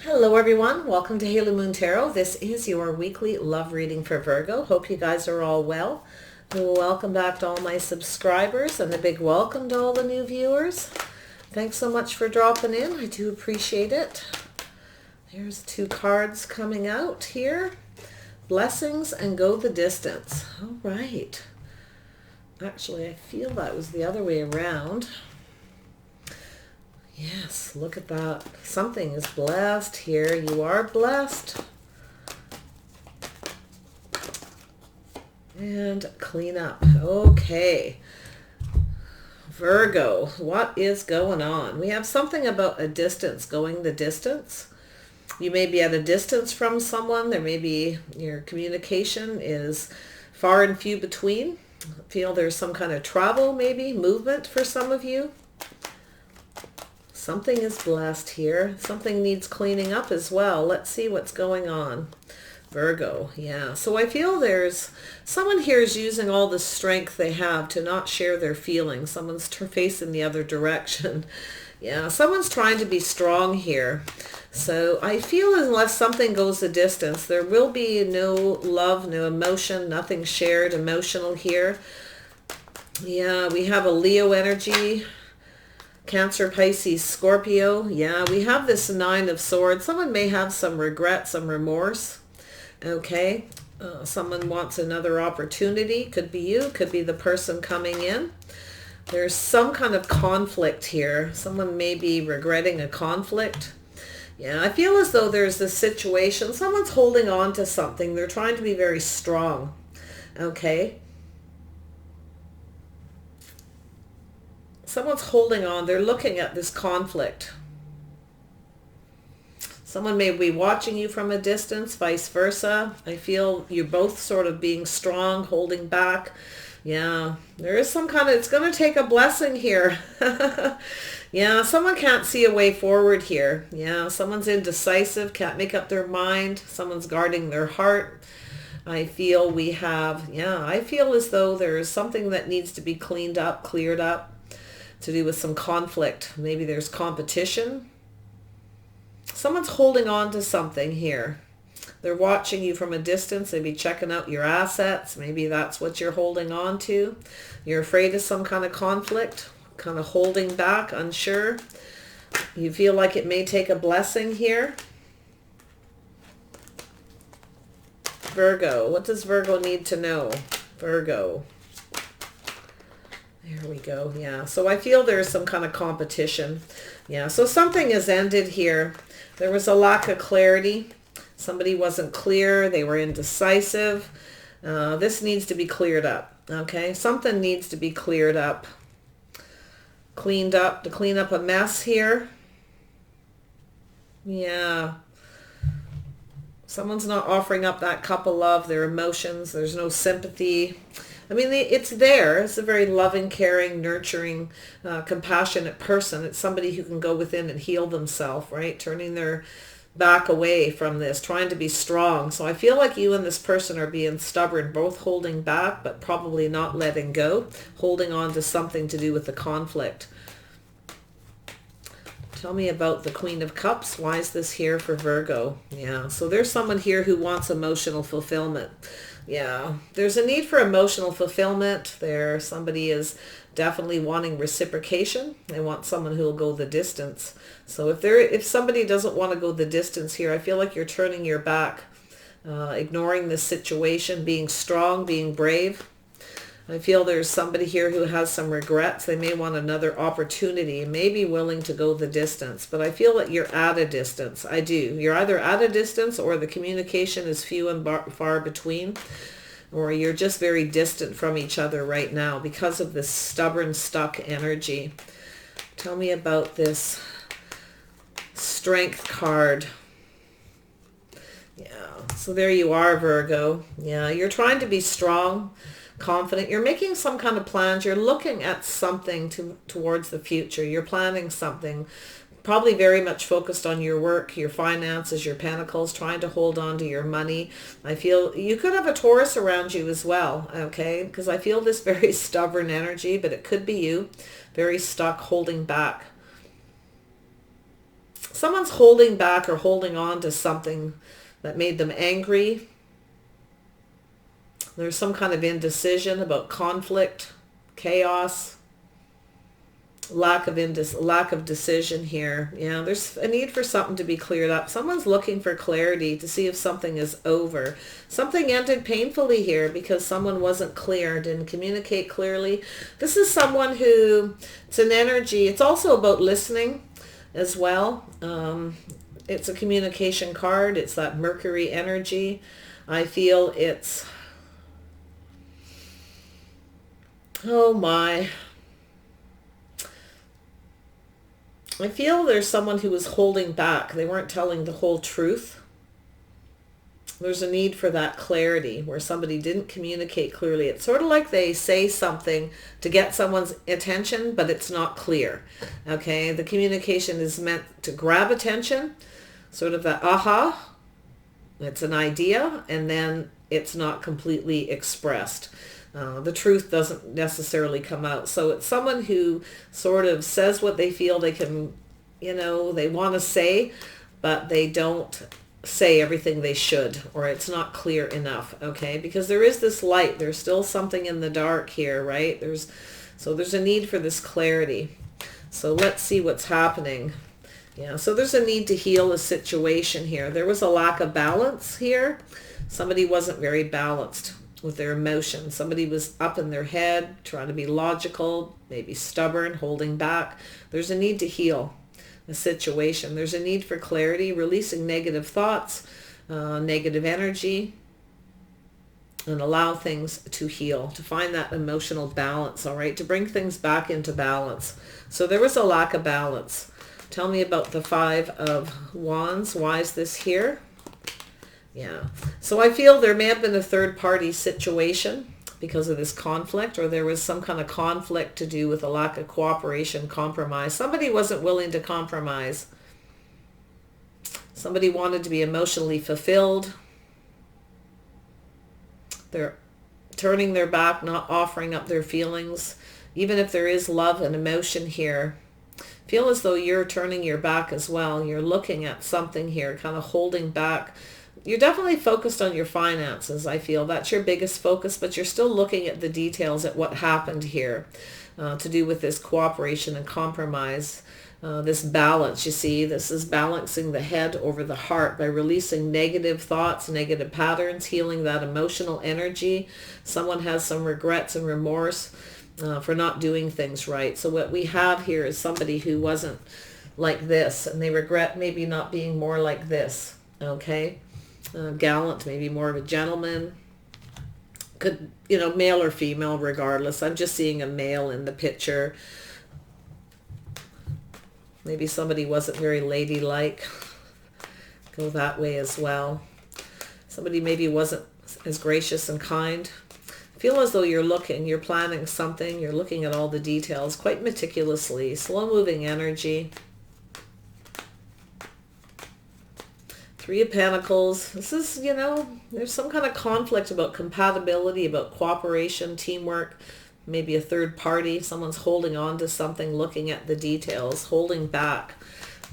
Hello everyone, welcome to Halo Moon Tarot. This is your weekly love reading for Virgo. Hope you guys are all well. Welcome back to all my subscribers and a big welcome to all the new viewers. Thanks so much for dropping in. I do appreciate it. There's two cards coming out here. Blessings and go the distance. All right. Actually, I feel that was the other way around. Yes, look at that. Something is blessed here. You are blessed. And clean up. Okay. Virgo, what is going on? We have something about a distance, going the distance. You may be at a distance from someone. There may be your communication is far and few between. I feel there's some kind of travel, maybe movement for some of you. Something is blessed here. Something needs cleaning up as well. Let's see what's going on. Virgo, yeah. So I feel there's someone here is using all the strength they have to not share their feelings. Someone's facing the other direction. Yeah, someone's trying to be strong here. So I feel unless something goes the distance, there will be no love, no emotion, nothing shared emotional here. Yeah, we have a Leo energy. Cancer, Pisces, Scorpio. Yeah, we have this Nine of Swords. Someone may have some regret, some remorse. Okay. Someone wants another opportunity. Could be you. Could be the person coming in. There's some kind of conflict here. Someone may be regretting a conflict. Yeah, I feel as though there's this situation. Someone's holding on to something. They're trying to be very strong. Okay. Someone's holding on. They're looking at this conflict. Someone may be watching you from a distance, vice versa. I feel you're both sort of being strong, holding back. Yeah, there is some kind of, it's going to take a blessing here. Yeah, someone can't see a way forward here. Yeah, someone's indecisive, can't make up their mind. Someone's guarding their heart. I feel we have, yeah, I feel as though there is something that needs to be cleaned up, cleared up. To do with some conflict. Maybe there's competition. Someone's holding on to something here. They're watching you from a distance. Maybe checking out your assets. Maybe that's what you're holding on to. You're afraid of some kind of conflict, kind of holding back, unsure. You feel like it may take a blessing here. Virgo, what does Virgo need to know? Virgo. There we go. Yeah. So I feel there's some kind of competition. Yeah. So something has ended here. There was a lack of clarity. Somebody wasn't clear. They were indecisive. This needs to be cleared up. Okay. Something needs to be cleared up. Cleaned up to clean up a mess here. Yeah. Someone's not offering up that cup of love, their emotions. There's no sympathy. I mean, it's there. It's a very loving, caring, nurturing, compassionate person. It's somebody who can go within and heal themselves, right? Turning their back away from this, trying to be strong. So I feel like you and this person are being stubborn, both holding back, but probably not letting go, holding on to something to do with the conflict. Tell me about the Queen of Cups. Why is this here for Virgo? Yeah, so there's someone here who wants emotional fulfillment. Yeah, there's a need for emotional fulfillment there. Somebody is definitely wanting reciprocation. They want someone who will go the distance. So if somebody doesn't want to go the distance here, I feel like you're turning your back, ignoring the situation, being strong, being brave. I feel there's somebody here who has some regrets. They may want another opportunity, may be willing to go the distance, but I feel that you're at a distance. I do. You're either at a distance or the communication is few and far between, or you're just very distant from each other right now because of this stubborn, stuck energy. Tell me about this Strength card. Yeah, so there you are, Virgo. Yeah, you're trying to be strong, confident. You're making some kind of plans. You're looking at something towards the future. You're planning something, probably very much focused on your work, your finances, your pentacles, trying to hold on to your money. I feel you could have a Taurus around you as well, okay? Because I feel this very stubborn energy, but it could be you, very stuck, holding back. someone's holding back or holding on to something that made them angry. There's some kind of indecision about conflict, chaos, lack of decision here. Yeah, there's a need for something to be cleared up. Someone's looking for clarity to see if something is over. Something ended painfully here because someone wasn't clear, didn't communicate clearly. This is someone who, it's an energy. It's also about listening as well. It's a communication card. It's that Mercury energy. I feel it's, oh my, I feel there's someone who was holding back. They weren't telling the whole truth. There's a need for that clarity where somebody didn't communicate clearly. It's sort of like they say something to get someone's attention, but it's not clear. Okay, the communication is meant to grab attention, sort of that aha. It's an idea, and then it's not completely expressed. The truth doesn't necessarily come out. So it's someone who sort of says what they feel they can, they want to say, but they don't say everything they should, or it's not clear enough, okay? Because there is this light. There's still something in the dark here, right? There's a need for this clarity. So let's see what's happening. Yeah, so there's a need to heal a situation here. There was a lack of balance here. Somebody wasn't very balanced with their emotions. Somebody was up in their head, trying to be logical, maybe stubborn, holding back. There's a need to heal a situation. There's a need for clarity, releasing negative thoughts, negative energy, and allow things to heal, to find that emotional balance, all right, to bring things back into balance. So there was a lack of balance. Tell me about the Five of Wands. Why is this here? Yeah. So I feel there may have been a third party situation because of this conflict, or there was some kind of conflict to do with a lack of cooperation, compromise. Somebody wasn't willing to compromise. Somebody wanted to be emotionally fulfilled. They're turning their back, not offering up their feelings. Even if there is love and emotion here, feel as though you're turning your back as well. You're looking at something here, kind of holding back. You're definitely focused on your finances, I feel. That's your biggest focus, but you're still looking at the details, at what happened here to do with this cooperation and compromise, this balance. You see, this is balancing the head over the heart by releasing negative thoughts, negative patterns, healing that emotional energy. Someone has some regrets and remorse for not doing things right. So what we have here is somebody who wasn't like this, and they regret maybe not being more like this, okay? Gallant, maybe more of a gentleman. Could, male or female, regardless. I'm just seeing a male in the picture. Maybe somebody wasn't very ladylike. Go that way as well. Somebody maybe wasn't as gracious and kind. Feel as though you're planning something. You're looking at all the details quite meticulously. Slow-moving energy. Three of Pentacles. This is, there's some kind of conflict about compatibility, about cooperation, teamwork, maybe a third party. Someone's holding on to something, looking at the details, holding back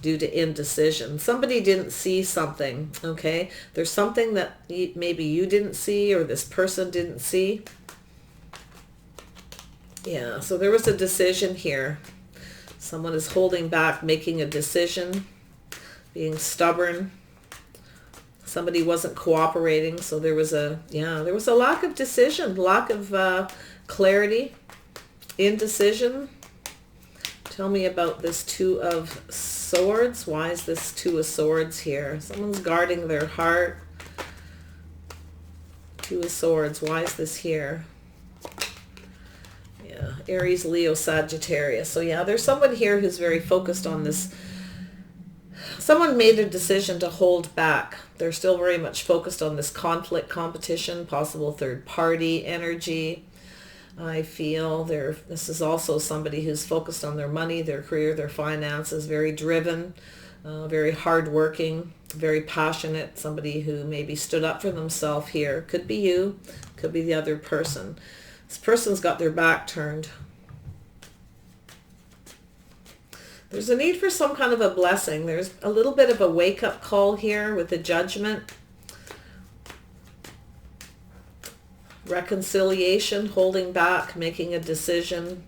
due to indecision. Somebody didn't see something, okay? There's something that maybe you didn't see, or this person didn't see. Yeah, so there was a decision here. Someone is holding back, making a decision, being stubborn. Somebody wasn't cooperating, so there was a lack of decision, lack of clarity, indecision. Tell me about this Two of Swords. Why is this Two of Swords here? Someone's guarding their heart. Two of Swords. Why is this here? Yeah, Aries, Leo, Sagittarius. So yeah, there's someone here who's very focused on this. Someone made a decision to hold back. They're still very much focused on this conflict, competition, possible third party energy. I feel this is also somebody who's focused on their money, their career, their finances, very driven, very hardworking, very passionate, somebody who maybe stood up for themselves here. Could be you, could be the other person. This person's got their back turned. There's a need for some kind of a blessing. There's a little bit of a wake-up call here with the Judgment. Reconciliation, holding back, making a decision,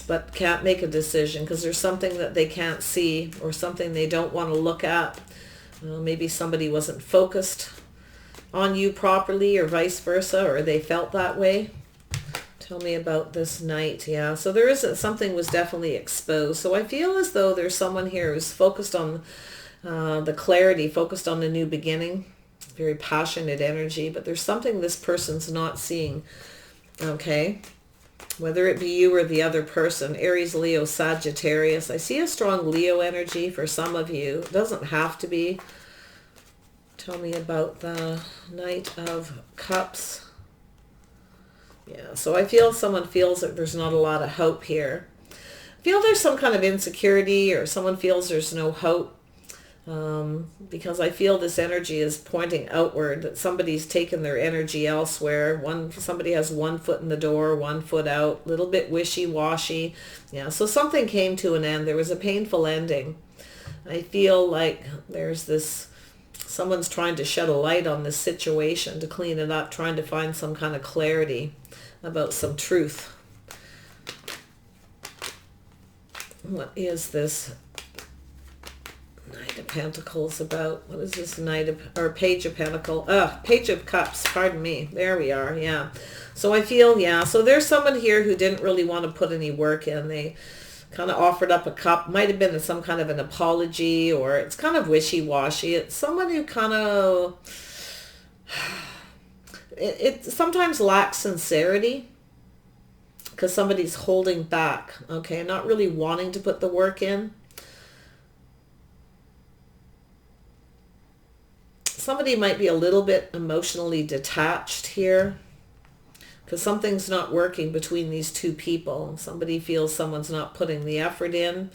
but can't make a decision because there's something that they can't see or something they don't want to look at. Maybe somebody wasn't focused on you properly or vice versa, or they felt that way. Tell me about this Knight. Yeah, so there is something was definitely exposed. So I feel as though there's someone here who's focused on the clarity, focused on the new beginning. Very passionate energy, but there's something this person's not seeing. Okay, whether it be you or the other person. Aries, Leo, Sagittarius. I see a strong Leo energy for some of you. It doesn't have to be. Tell me about the Knight of Cups. Yeah, so I feel someone feels that there's not a lot of hope here. I feel there's some kind of insecurity, or someone feels there's no hope. Because I feel this energy is pointing outward, that somebody's taken their energy elsewhere. Somebody has one foot in the door, one foot out, a little bit wishy-washy. Yeah, so something came to an end. There was a painful ending. I feel like there's this, someone's trying to shed a light on this situation, to clean it up, trying to find some kind of clarity about some truth. What is this Knight of Pentacles about? What is this Page of Pentacles? Page of Cups, pardon me. There we are, yeah. So I feel, yeah, so there's someone here who didn't really want to put any work in. They kind of offered up a cup. Might have been some kind of an apology, or it's kind of wishy-washy. It's someone who kind of, it sometimes lacks sincerity, because somebody's holding back, okay, not really wanting to put the work in. Somebody might be a little bit emotionally detached here, because something's not working between these two people. Somebody feels someone's not putting the effort in.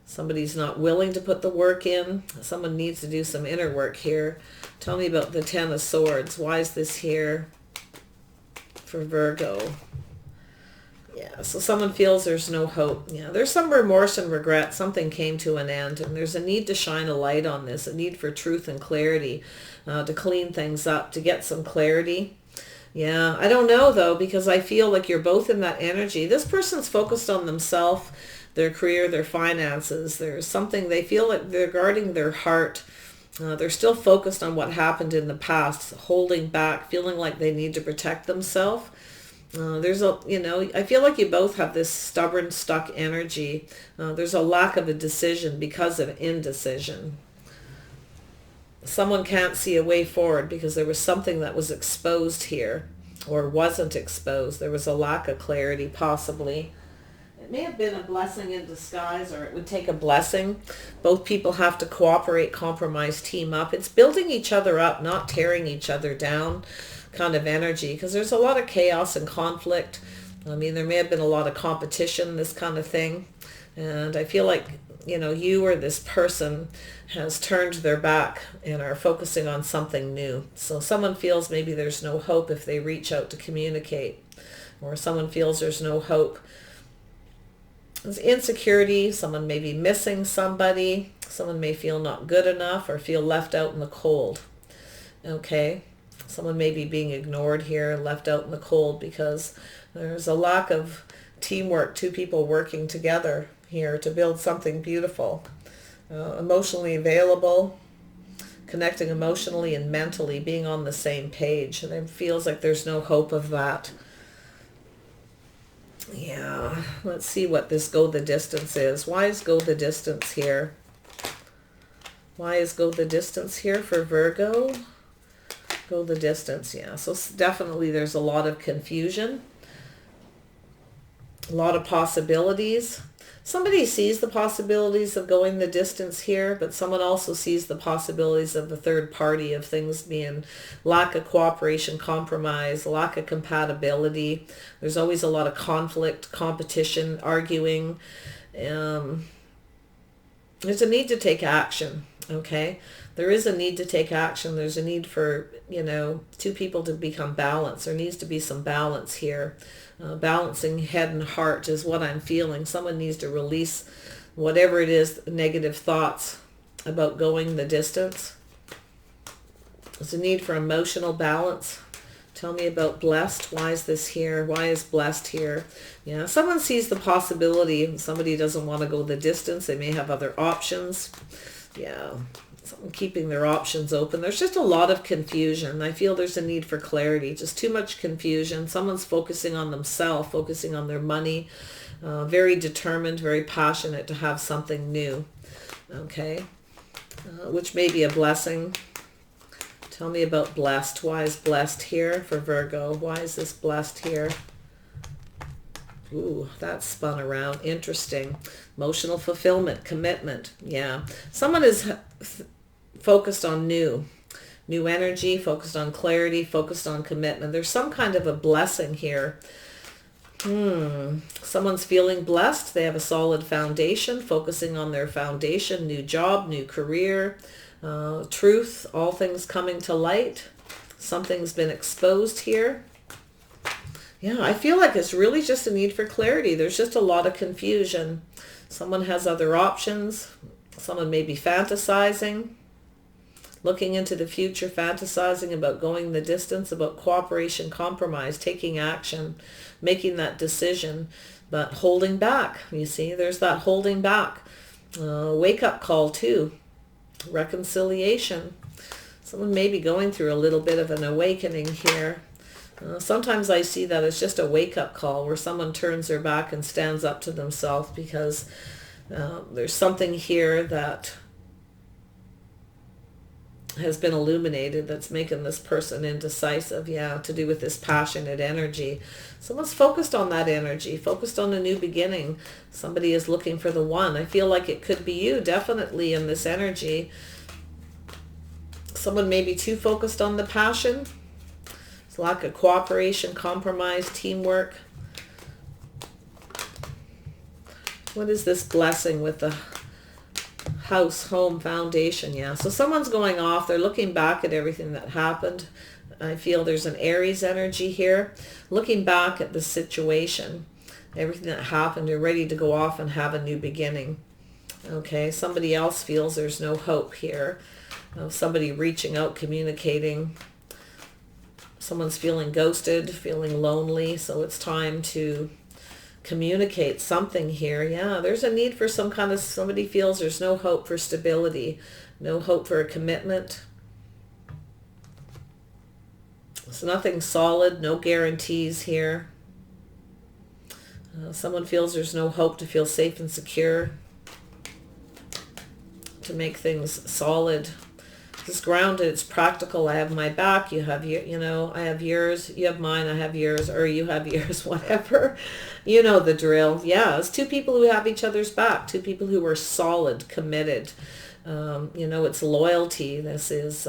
Somebody's not willing to put the work in. Someone needs to do some inner work here. Tell me about the Ten of Swords. Why is this here for Virgo? Yeah, so someone feels there's no hope. Yeah, there's some remorse and regret. Something came to an end, and there's a need to shine a light on this, a need for truth and clarity, to clean things up, to get some clarity. Yeah, I don't know, though, because I feel like you're both in that energy. This person's focused on themselves, their career, their finances. There's something they feel like they're guarding their heart. They're still focused on what happened in the past, holding back, feeling like they need to protect themselves. There's a, I feel like you both have this stubborn, stuck energy. There's a lack of a decision because of indecision. Someone can't see a way forward because there was something that was exposed here, or wasn't exposed. There was a lack of clarity, possibly. It may have been a blessing in disguise, or it would take a blessing. Both people have to cooperate, compromise, team up. It's building each other up, not tearing each other down kind of energy, because there's a lot of chaos and conflict. I mean, there may have been a lot of competition, this kind of thing. And I feel like, you or this person has turned their back and are focusing on something new. So someone feels maybe there's no hope if they reach out to communicate, or someone feels there's no hope. There's insecurity. Someone may be missing somebody. Someone may feel not good enough or feel left out in the cold. Okay. Someone may be being ignored here, left out in the cold, because there's a lack of teamwork, two people working together here to build something beautiful. Emotionally available, connecting emotionally and mentally, being on the same page. And it feels like there's no hope of that. Yeah, let's see what this go the distance is. Why is go the distance here? Why is go the distance here for Virgo? Go the distance, yeah. So definitely there's a lot of confusion, a lot of possibilities. Somebody sees the possibilities of going the distance here, but someone also sees the possibilities of the third party, of things being lack of cooperation, compromise, lack of compatibility. There's always a lot of conflict, competition, arguing. There's a need to take action, okay? There is a need to take action. There's a need for, two people to become balanced. There needs to be some balance here. Balancing head and heart is what I'm feeling. Someone needs to release whatever it is, negative thoughts about going the distance. There's a need for emotional balance. Tell me about blessed. Why is this here? Why is blessed here? Yeah, someone sees the possibility. Somebody doesn't want to go the distance. They may have other options. Yeah, someone keeping their options open. There's just a lot of confusion. I feel there's a need for clarity. Just too much confusion. Someone's focusing on themselves, focusing on their money. Very determined, very passionate to have something new. Okay, which may be a blessing. Tell me about blessed. Why is blessed here for Virgo? Why is this blessed here? Ooh, that spun around. Interesting. Emotional fulfillment, commitment. Yeah. Someone is focused on new energy, focused on clarity, focused on commitment. There's some kind of a blessing here. Someone's feeling blessed. They have a solid foundation, focusing on their foundation, new job, new career, truth, all things coming to light. Something's been exposed here. Yeah, I feel like it's really just a need for clarity. There's just a lot of confusion. Someone has other options. Someone may be fantasizing, looking into the future, fantasizing about going the distance, about cooperation, compromise, taking action, making that decision, but holding back. You see, there's that holding back. Wake-up call too. Reconciliation. Someone may be going through a little bit of an awakening here. Sometimes I see that as just a wake-up call where someone turns their back and stands up to themselves because there's something here that has been illuminated that's making this person indecisive. Yeah, to do with this passionate energy. Someone's focused on that energy, focused on a new beginning. Somebody is looking for the one. I feel like it could be you, definitely, in this energy. Someone may be too focused on the passion. It's lack of cooperation, compromise, teamwork. What is this blessing with the house, home, foundation? Yeah, so someone's going off. They're looking back at everything that happened. I feel there's an Aries energy here. Looking back at the situation, everything that happened, they're ready to go off and have a new beginning. Okay, somebody else feels there's no hope here. Somebody reaching out, communicating. Someone's feeling ghosted, feeling lonely, so it's time to communicate something here. Yeah, there's a need for some kind of, somebody feels there's no hope for stability, no hope for a commitment. It's nothing solid, no guarantees here. Someone feels there's no hope to feel safe and secure, to make things solid. It's grounded, it's practical. I have my back, you have your, I have yours, you have mine, I have yours, or you have yours, whatever. You know the drill. Yeah, it's two people who have each other's back, two people who are solid, committed. It's loyalty. This is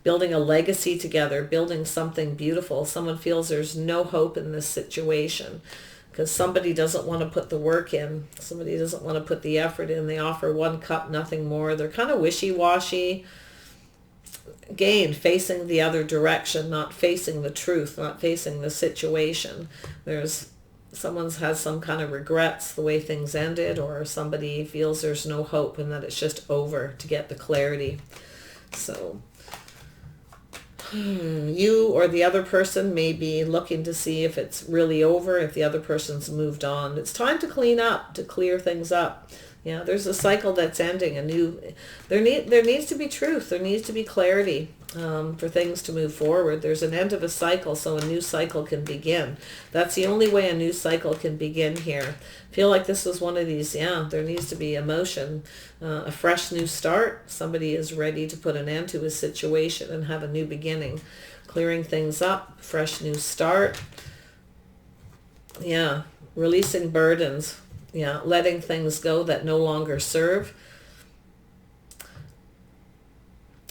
building a legacy together, building something beautiful. Someone feels there's no hope in this situation because somebody doesn't want to put the work in. Somebody doesn't want to put the effort in. They offer one cup, nothing more. They're kind of wishy-washy. Again, facing the other direction, not facing the truth, not facing the situation. Someone has some kind of regrets the way things ended, or somebody feels there's no hope and that it's just over to get the clarity. So you or the other person may be looking to see if it's really over, if the other person's moved on. It's time to clean up, to clear things up. Yeah, there's a cycle that's ending. There needs to be truth. There needs to be clarity for things to move forward. There's an end of a cycle, so a new cycle can begin. That's the only way a new cycle can begin here. I feel like this was one of these, there needs to be emotion, a fresh new start. Somebody is ready to put an end to a situation and have a new beginning. Clearing things up, fresh new start. Yeah, releasing burdens. Yeah, letting things go that no longer serve.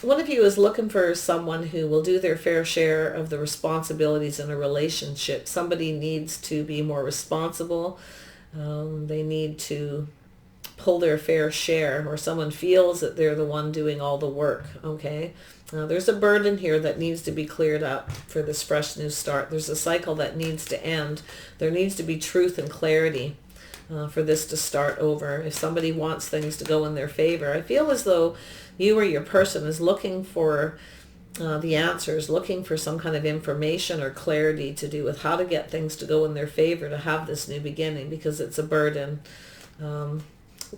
One of you is looking for someone who will do their fair share of the responsibilities in a relationship. Somebody needs to be more responsible. They need to pull their fair share, or someone feels that they're the one doing all the work. Okay, there's a burden here that needs to be cleared up for this fresh new start. There's a cycle that needs to end. There needs to be truth and clarity. for this to start over. If somebody wants things to go in their favor, I feel as though you or your person is looking for the answers, looking for some kind of information or clarity to do with how to get things to go in their favor, to have this new beginning, because it's a burden.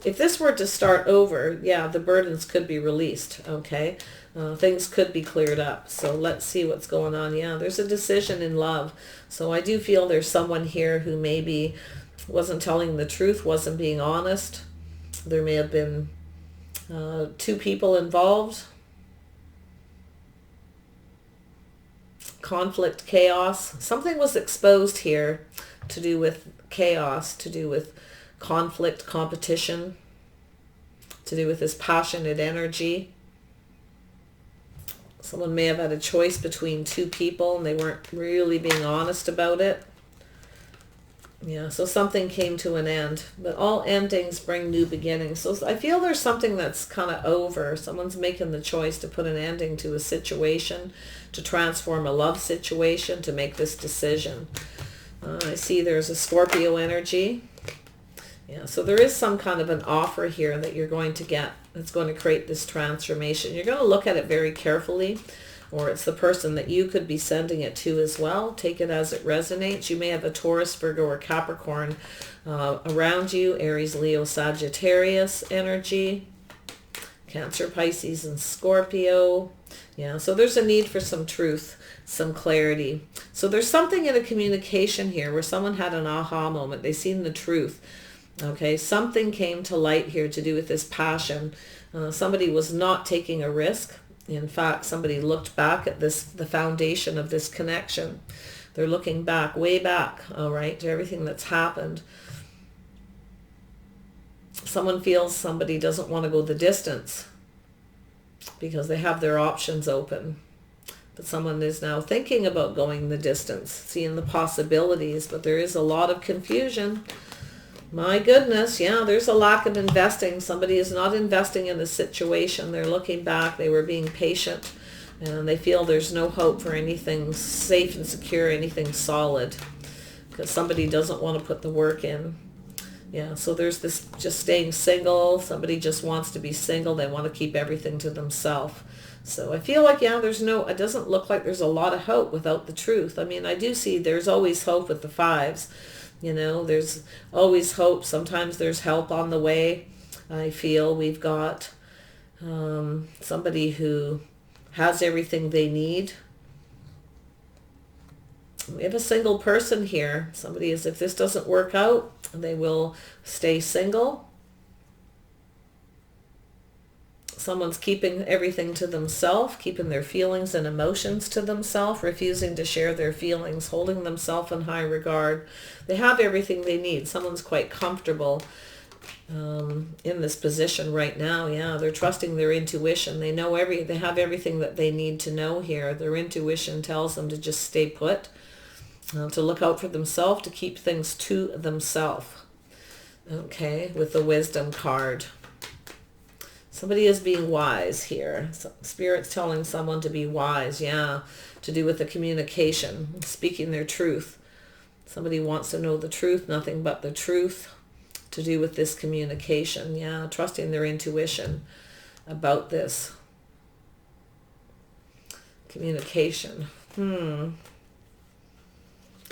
If this were to start over, yeah, the burdens could be released, okay? Things could be cleared up. So let's see what's going on. Yeah, there's a decision in love. So I do feel there's someone here who maybe wasn't telling the truth, wasn't being honest. There may have been two people involved. Conflict, chaos. Something was exposed here to do with chaos, to do with conflict, competition, to do with this passionate energy. Someone may have had a choice between two people and they weren't really being honest about it. Yeah, so something came to an end, but all endings bring new beginnings. So I feel there's something that's kind of over. Someone's making the choice to put an ending to a situation, to transform a love situation, to make this decision. I see there's a Scorpio energy. Yeah, so there is some kind of an offer here that you're going to get that's going to create this transformation. You're going to look at it very carefully, or it's the person that you could be sending it to as well. Take it as it resonates. You may have a Taurus, Virgo, or Capricorn around you, Aries, Leo, Sagittarius energy, Cancer, Pisces, and Scorpio. Yeah, so there's a need for some truth, some clarity. So there's something in a communication here where someone had an aha moment. They seen the truth. Okay, something came to light here to do with this passion. Somebody was not taking a risk. In fact, somebody looked back at this, the foundation of this connection. They're looking back, way back, all right, to everything that's happened. Someone feels somebody doesn't want to go the distance because they have their options open. But someone is now thinking about going the distance, seeing the possibilities, but there is a lot of confusion. My goodness, yeah, there's a lack of investing. Somebody is not investing in the situation. They're looking back. They were being patient, and they feel there's no hope for anything safe and secure, anything solid, because somebody doesn't want to put the work in. Yeah, so there's this just staying single. Somebody just wants to be single. They want to keep everything to themselves. So I feel like, yeah, it doesn't look like there's a lot of hope without the truth. I mean, I do see there's always hope with the fives. You know, there's always hope. Sometimes there's help on the way. I feel we've got somebody who has everything they need. We have a single person here. Somebody is, if this doesn't work out, they will stay single. Someone's keeping everything to themselves, keeping their feelings and emotions to themselves, refusing to share their feelings, holding themselves in high regard. They have everything they need. Someone's quite comfortable in this position right now. Yeah, they're trusting their intuition. They know they have everything that they need to know here. Their intuition tells them to just stay put, to look out for themselves, to keep things to themselves. Okay, with the Wisdom card. Somebody is being wise here. Spirit's telling someone to be wise, yeah, to do with the communication, speaking their truth. Somebody wants to know the truth, nothing but the truth, to do with this communication, yeah, trusting their intuition about this communication.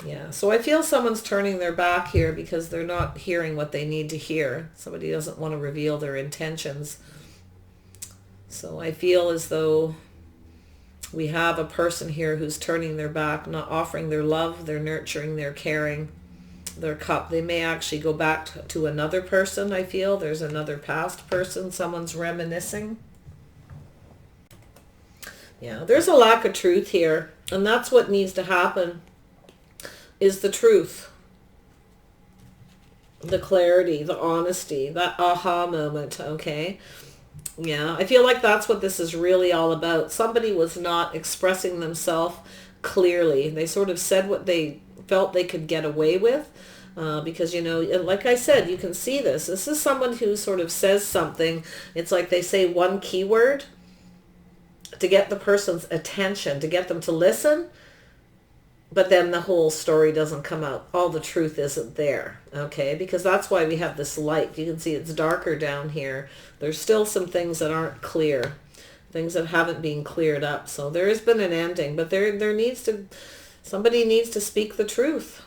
Yeah, so I feel someone's turning their back here because they're not hearing what they need to hear. Somebody doesn't want to reveal their intentions. So I feel as though we have a person here who's turning their back, not offering their love, their nurturing, their caring, their cup. They may actually go back to another person, I feel. There's another past person. Someone's reminiscing. Yeah, there's a lack of truth here. And that's what needs to happen, is the truth. The clarity, the honesty, that aha moment, okay? Yeah, I feel like that's what this is really all about. Somebody was not expressing themselves clearly. They sort of said what they felt they could get away with because, you know, like I said, you can see this. This is someone who sort of says something. It's like they say one keyword to get the person's attention, to get them to listen. but then the whole story doesn't come out. All the truth isn't there, okay? Because that's why we have this light. You can see it's darker down here. There's still some things that aren't clear, things that haven't been cleared up. So there has been an ending, but somebody needs to speak the truth.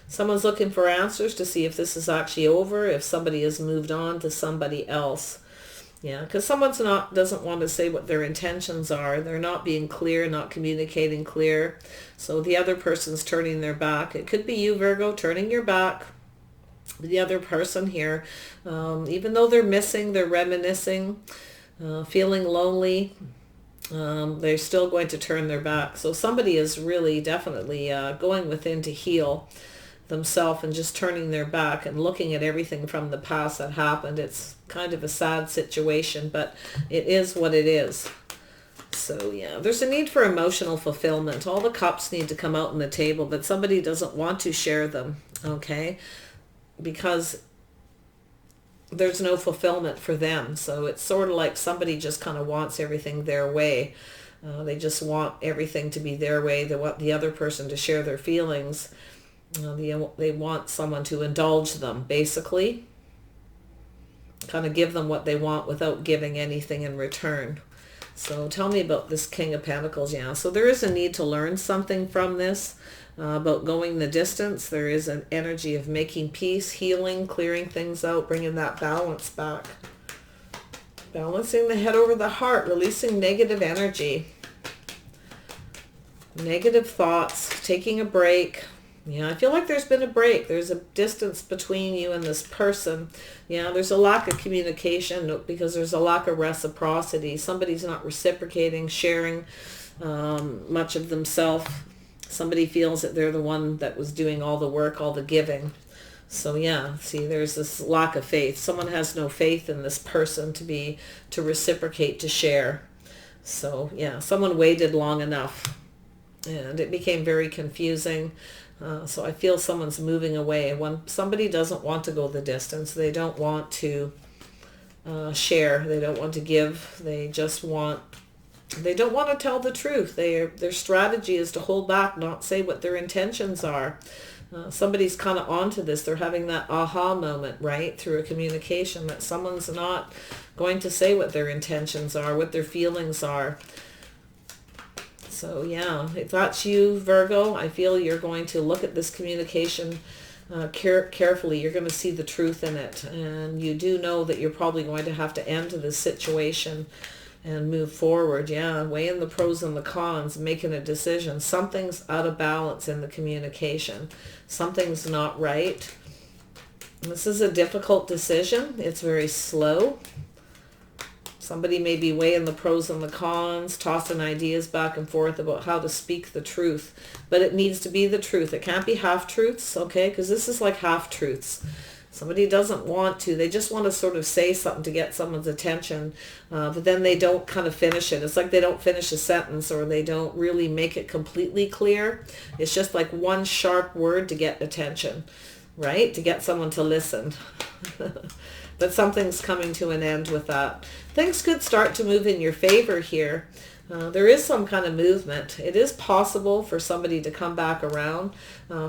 Someone's looking for answers to see if this is actually over, if somebody has moved on to somebody else. Yeah, because doesn't want to say what their intentions are. They're not being clear, not communicating clear. So the other person's turning their back. It could be you, Virgo, turning your back. The other person here, even though they're missing, they're reminiscing, feeling lonely, they're still going to turn their back. So somebody is really definitely going within to heal themselves and just turning their back and looking at everything from the past that happened. It's kind of a sad situation, but it is what it is. So yeah, there's a need for emotional fulfillment. All the cups need to come out on the table, but somebody doesn't want to share them, okay? Because there's no fulfillment for them. So it's sort of like somebody just kind of wants everything their way. They just want everything to be their way. They want the other person to share their feelings. They want someone to indulge them, basically. Kind of give them what they want without giving anything in return. So tell me about this King of Pentacles. Yeah, so there is a need to learn something from this, about going the distance. There is an energy of making peace, healing, clearing things out, bringing that balance back. Balancing the head over the heart, releasing negative energy. Negative thoughts, taking a break. Yeah, I feel like there's been a break. There's a distance between you and this person. Yeah, there's a lack of communication because there's a lack of reciprocity. Somebody's not reciprocating, sharing much of themselves. Somebody feels that they're the one that was doing all the work, all the giving. So yeah, see, there's this lack of faith. Someone has no faith in this person to reciprocate, to share. So yeah, someone waited long enough and it became very confusing. So I feel someone's moving away. When somebody doesn't want to go the distance, they don't want to share, they don't want to give, they don't want to tell the truth. Their strategy is to hold back, not say what their intentions are. Somebody's kind of onto this. They're having that aha moment, right, through a communication, that someone's not going to say what their intentions are, what their feelings are. So yeah, if that's you, Virgo, I feel you're going to look at this communication carefully. You're going to see the truth in it. And you do know that you're probably going to have to end this situation and move forward. Yeah, weighing the pros and the cons, making a decision. Something's out of balance in the communication. Something's not right. This is a difficult decision. It's very slow. Somebody may be weighing the pros and the cons, tossing ideas back and forth about how to speak the truth. But it needs to be the truth. It can't be half-truths, okay? Because this is like half-truths. Somebody doesn't want to. They just want to sort of say something to get someone's attention, but then they don't kind of finish it. It's like they don't finish a sentence, or they don't really make it completely clear. It's just like one sharp word to get attention, right? To get someone to listen. But something's coming to an end with that. Things could start to move in your favor here. There is some kind of movement. It is possible for somebody to come back around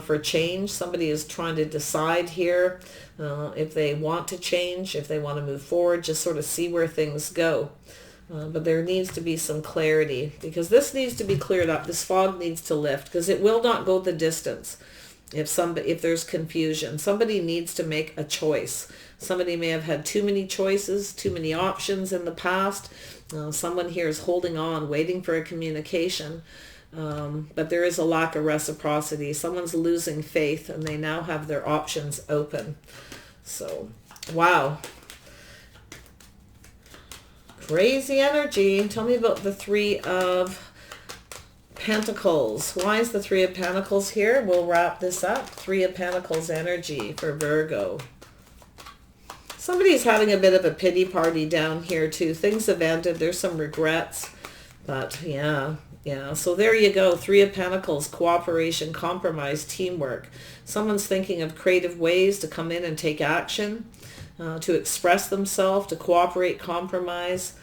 for change. Somebody is trying to decide here if they want to change, if they want to move forward, just sort of see where things go. But there needs to be some clarity, because this needs to be cleared up. This fog needs to lift, because it will not go the distance if there's confusion. Somebody needs to make a choice. Somebody may have had too many choices, too many options in the past. Someone here is holding on, waiting for a communication. But there is a lack of reciprocity. Someone's losing faith, and they now have their options open. So, wow. Crazy energy. Tell me about the Three of Pentacles. Why is the Three of Pentacles here? We'll wrap this up. Three of Pentacles energy for Virgo. Somebody's having a bit of a pity party down here too. Things have ended. There's some regrets. But yeah. So there you go. Three of Pentacles, cooperation, compromise, teamwork. Someone's thinking of creative ways to come in and take action, to express themselves, to cooperate, compromise.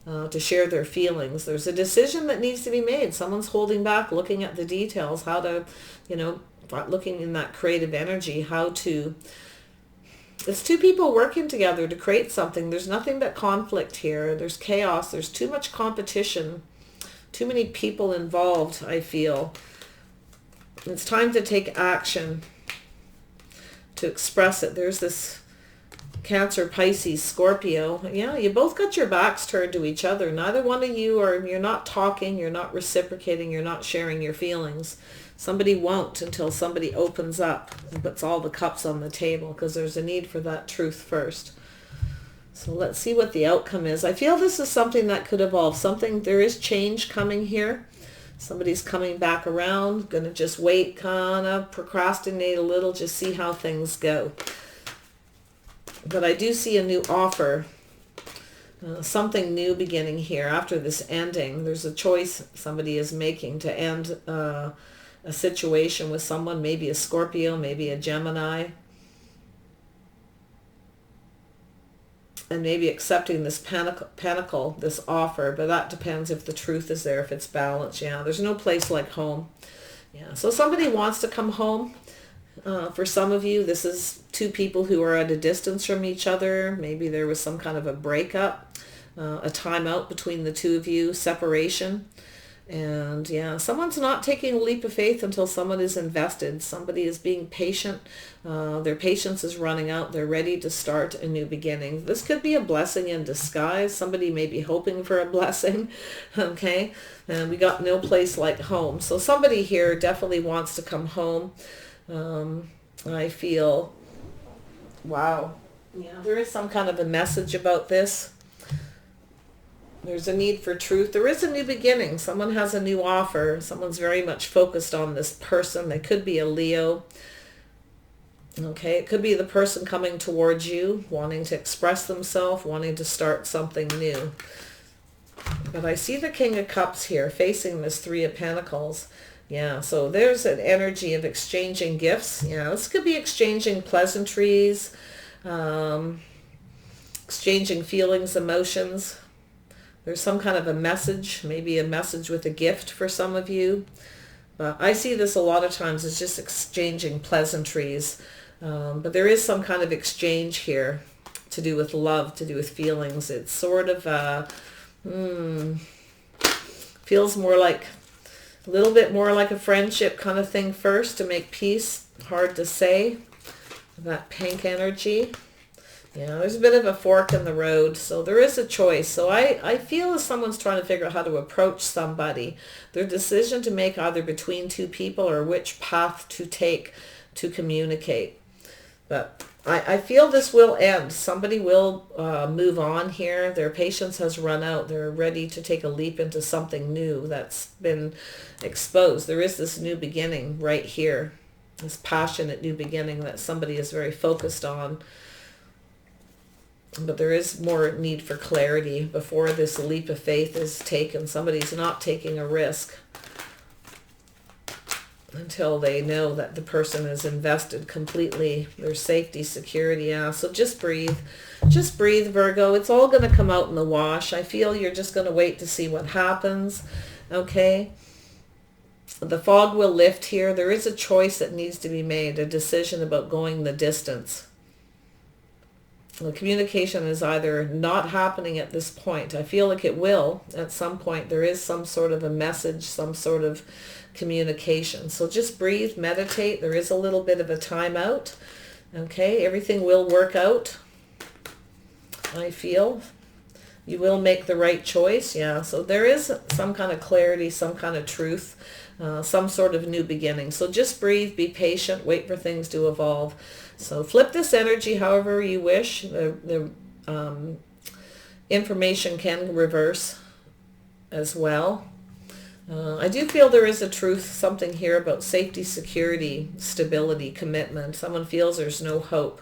to share their feelings. There's a decision that needs to be made. Someone's holding back, looking at the details, how to, looking in that creative energy, how to... It's two people working together to create something. There's nothing but conflict here. There's chaos. There's too much competition. Too many people involved, I feel. It's time to take action, to express it. There's this Cancer, Pisces, Scorpio. Yeah, you both got your backs turned to each other. Neither one of you you're not talking, you're not reciprocating, you're not sharing your feelings. Somebody won't until somebody opens up and puts all the cups on the table, because there's a need for that truth first. So let's see what the outcome is. I feel this is something that could evolve. There is change coming here. Somebody's coming back around, going to just wait, kind of procrastinate a little, just see how things go. But I do see a new offer, something new beginning here after this ending. There's a choice somebody is making to end a situation with someone, maybe a Scorpio, maybe a Gemini. And maybe accepting this pentacle, this offer, but that depends if the truth is there, if it's balanced. Yeah, there's no place like home. Yeah, so somebody wants to come home. For some of you, this is two people who are at a distance from each other. Maybe there was some kind of a breakup, a timeout between the two of you, separation. And yeah, someone's not taking a leap of faith until someone is invested. Somebody is being patient. Their patience is running out. They're ready to start a new beginning. This could be a blessing in disguise. Somebody may be hoping for a blessing. Okay. And we got no place like home. So somebody here definitely wants to come home. I feel, wow. Yeah, there is some kind of a message about this. There's a need for truth. There is a new beginning. Someone has a new offer. Someone's very much focused on this person. They could be a Leo. Okay, it could be the person coming towards you, wanting to express themselves, wanting to start something new. But I see the King of Cups here facing this Three of Pentacles. Yeah, so there's an energy of exchanging gifts. Yeah, this could be exchanging pleasantries, exchanging feelings, emotions. There's some kind of a message, maybe a message with a gift for some of you. But I see this a lot of times as just exchanging pleasantries. But there is some kind of exchange here to do with love, to do with feelings. It's sort of, feels more like, a little bit more like a friendship kind of thing first to make peace. Hard to say. That pink energy. Yeah, there's a bit of a fork in the road, so there is a choice. So I feel as someone's trying to figure out how to approach somebody, their decision to make either between two people or which path to take to communicate. But I feel this will end. Somebody will move on here. Their patience has run out. They're ready to take a leap into something new that's been exposed. There is this new beginning right here, this passionate new beginning that somebody is very focused on. But there is more need for clarity before this leap of faith is taken. Somebody's not taking a risk until they know that the person is invested completely. Their safety, security. Yeah. So just breathe. Just breathe, Virgo. It's all going to come out in the wash. I feel you're just going to wait to see what happens. Okay. The fog will lift here. There is a choice that needs to be made, a decision about going the distance. The communication is either not happening at this point. I feel like it will at some point. There is some sort of a message, some sort of communication. So just breathe, meditate. There is a little bit of a timeout. Okay, everything will work out. I feel you will make the right choice. Yeah, so there is some kind of clarity, some kind of truth, some sort of new beginning. So just breathe, be patient, wait for things to evolve. So flip this energy however you wish. The information can reverse as well. I do feel there is a truth, something here about safety, security, stability, commitment. Someone feels there's no hope,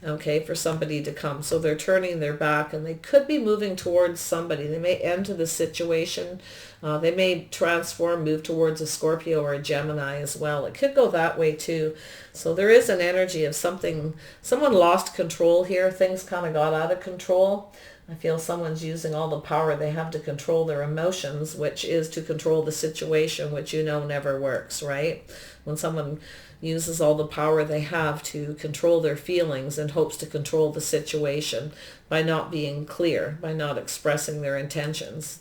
okay, for somebody to come. So they're turning their back and they could be moving towards somebody. They may enter the situation. They may transform, move towards a Scorpio or a Gemini as well. It could go that way too. So there is an energy of something, someone lost control here. Things kind of got out of control. I feel someone's using all the power they have to control their emotions, which is to control the situation, which you know never works, right? When someone uses all the power they have to control their feelings and hopes to control the situation by not being clear, by not expressing their intentions.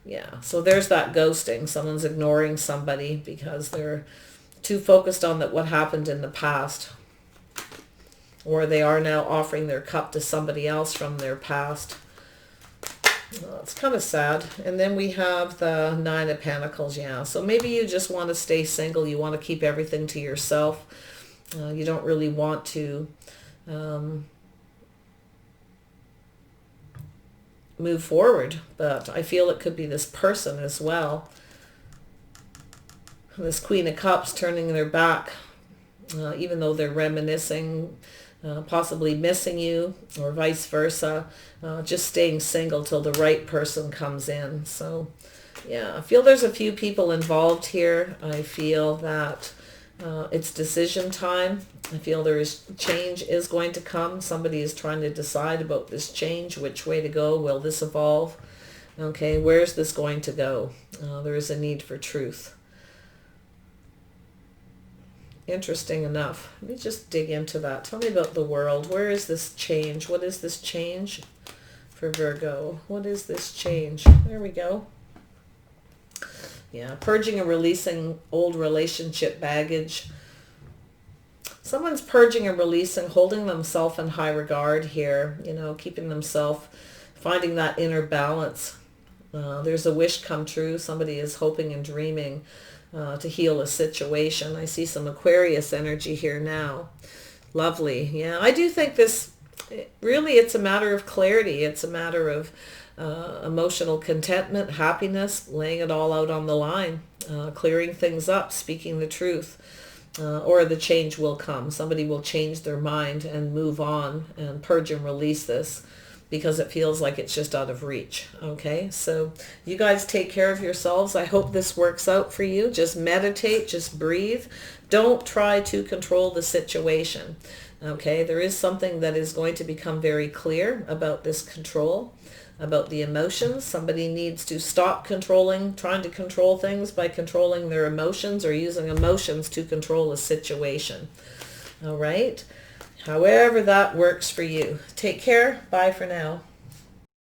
Yeah, so there's that ghosting. Someone's ignoring somebody because they're too focused on what happened in the past. Or they are now offering their cup to somebody else from their past. It's kind of sad. And then we have the Nine of Pentacles, yeah. So maybe you just want to stay single. You want to keep everything to yourself. You don't really want to move forward. But I feel it could be this person as well. This Queen of Cups turning their back, even though they're reminiscing, possibly missing you, or vice versa, just staying single till the right person comes in. So yeah, I feel there's a few people involved here. I feel that it's decision time. I feel change is going to come. Somebody is trying to decide about this change, which way to go. Will this evolve? Okay, where's this going to go? There is a need for truth. Interesting enough. Let me just dig into that. Tell me about the world. Where is this change? What is this change for Virgo? What is this change? There we go. Yeah, purging and releasing old relationship baggage. Someone's purging and releasing, holding themselves in high regard here, keeping themselves, finding that inner balance. There's a wish come true. Somebody is hoping and dreaming to heal a situation. I see some Aquarius energy here now. Lovely. Yeah, I do think this, really, it's a matter of clarity. It's a matter of emotional contentment, happiness, laying it all out on the line, clearing things up, speaking the truth, or the change will come. Somebody will change their mind and move on and purge and release this, because it feels like it's just out of reach. Okay, so you guys take care of yourselves. I hope this works out for you. Just meditate, just breathe. Don't try to control the situation. Okay, there is something that is going to become very clear about this control, about the emotions. Somebody needs to stop trying to control things by controlling their emotions, or using emotions to control a situation. All right. However that works for you. Take care. Bye for now.